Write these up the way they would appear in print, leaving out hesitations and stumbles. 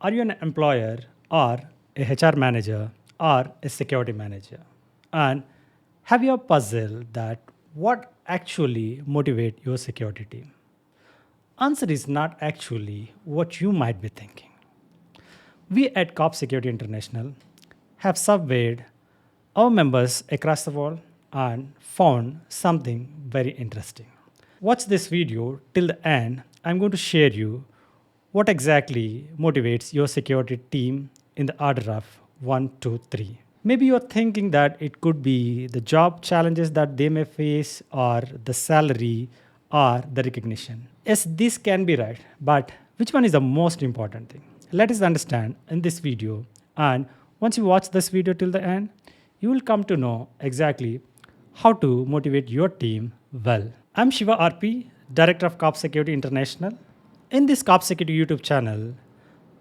Are you an employer or a HR manager or a security manager? And have you a puzzle that what actually motivate your security team? Answer is not actually what you might be thinking. We at Corp Security International have surveyed our members across the world and found something very interesting. Watch this video till the end. I'm going to share you what exactly motivates your security team in the order of 1, 2, 3. Maybe you're thinking that it could be the job challenges that they may face, or the salary, or the recognition. Yes, this can be right, but which one is the most important thing? Let us understand in this video, and once you watch this video till the end, you will come to know exactly how to motivate your team well. I'm Siva RP, Director of Corp Security International. In this Corp Security YouTube channel,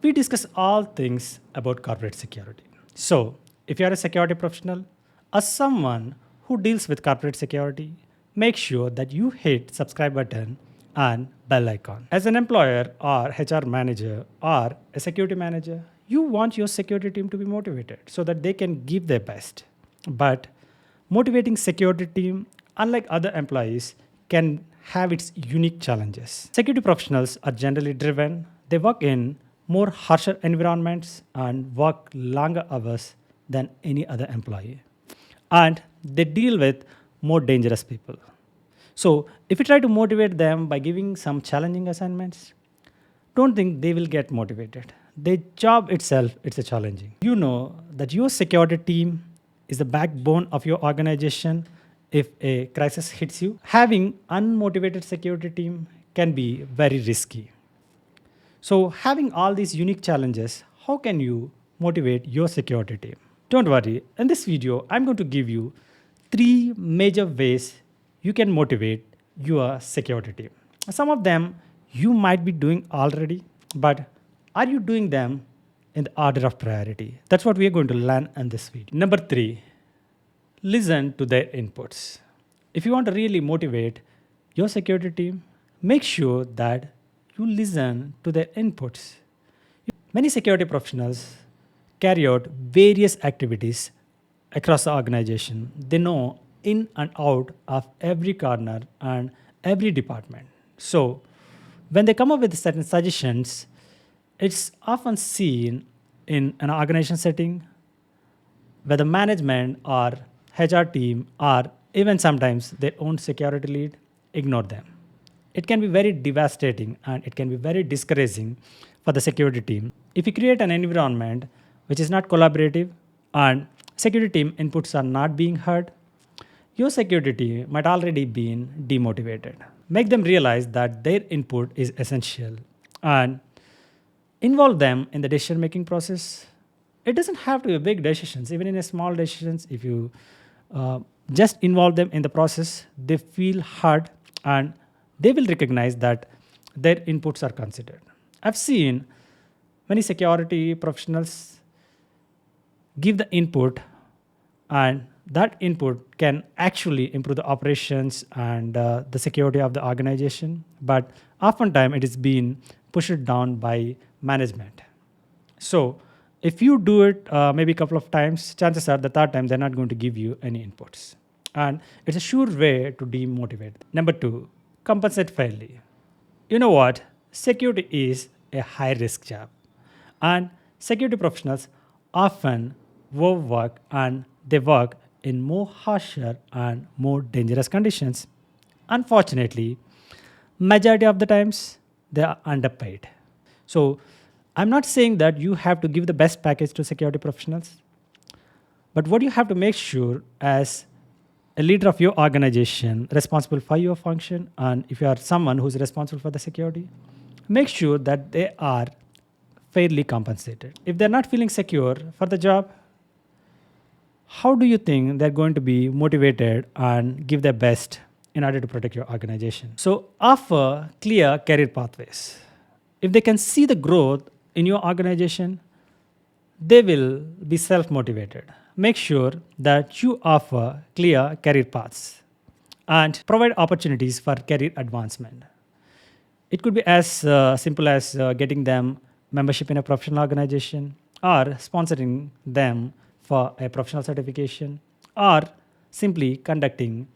we discuss all things about corporate security. So, if you are a security professional or someone who deals with corporate security, make sure that you hit subscribe button and bell icon. As an employer or HR manager or a security manager, you want your security team to be motivated so that they can give their best. But motivating security team, unlike other employees, can have its unique challenges. Security professionals are generally driven. They work in more harsher environments and work longer hours than any other employee. And they deal with more dangerous people. So if you try to motivate them by giving some challenging assignments, don't think they will get motivated. Their job itself, it's a challenging. You know that your security team is the backbone of your organization. If a crisis hits you, having unmotivated security team can be very risky. So having all these unique challenges, how can you motivate your security team? Don't worry, in this video, I'm going to give you 3 major ways you can motivate your security team. Some of them you might be doing already, but are you doing them in the order of priority? That's what we are going to learn in this video. Number 3, listen to their inputs. If you want to really motivate your security team, make sure that you listen to their inputs. Many security professionals carry out various activities across the organization. They know in and out of every corner and every department. So when they come up with certain suggestions, it's often seen in an organization setting where the management or HR team or even sometimes their own security lead ignore them. It can be very devastating and it can be very discouraging for the security team. If you create an environment which is not collaborative and security team inputs are not being heard, your security team might already be demotivated. Make them realize that their input is essential and involve them in the decision making process. It doesn't have to be big decisions, even in a small decisions. If you just involve them in the process, they feel heard and they will recognize that their inputs are considered. I've seen many security professionals give the input, and that input can actually improve the operations and the security of the organization. But oftentimes it is being pushed down by management. So if you do it maybe a couple of times, chances are the third time they're not going to give you any inputs. And it's a sure way to demotivate. Number 2, compensate fairly. You know what? Security is a high risk job. And security professionals often overwork and they work in more harsher and more dangerous conditions. Unfortunately, majority of the times they are underpaid. So I'm not saying that you have to give the best package to security professionals, but what you have to make sure as a leader of your organization responsible for your function, and if you are someone who's responsible for the security, make sure that they are fairly compensated. If they're not feeling secure for the job, how do you think they're going to be motivated and give their best in order to protect your organization? So offer clear career pathways. If they can see the growth in your organization, they will be self-motivated. Make sure that you offer clear career paths and provide opportunities for career advancement. It could be as simple as getting them membership in a professional organization, or sponsoring them for a professional certification, or simply conducting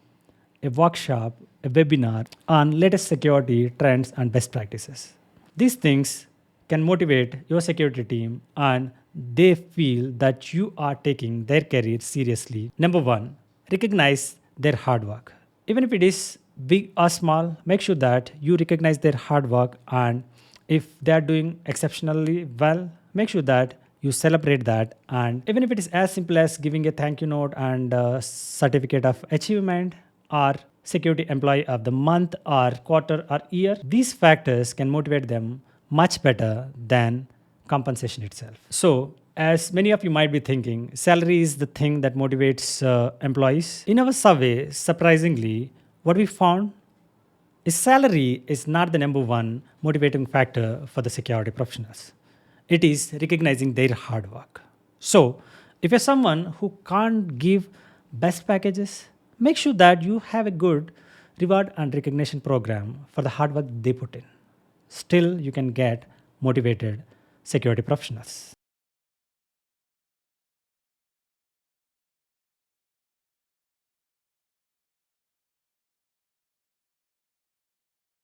a workshop, a webinar on latest security trends and best practices. These things can motivate your security team and they feel that you are taking their career seriously. Number one, recognize their hard work. Even if it is big or small, make sure that you recognize their hard work, and if they are doing exceptionally well, make sure that you celebrate that. And even if it is as simple as giving a thank you note and a certificate of achievement or security employee of the month or quarter or year, these factors can motivate them much better than compensation itself. So, as many of you might be thinking, salary is the thing that motivates employees. In our survey, surprisingly, what we found is salary is not the number one motivating factor for the security professionals. It is recognizing their hard work. So, if you're someone who can't give best packages, make sure that you have a good reward and recognition program for the hard work they put in. Still, you can get motivated security professionals.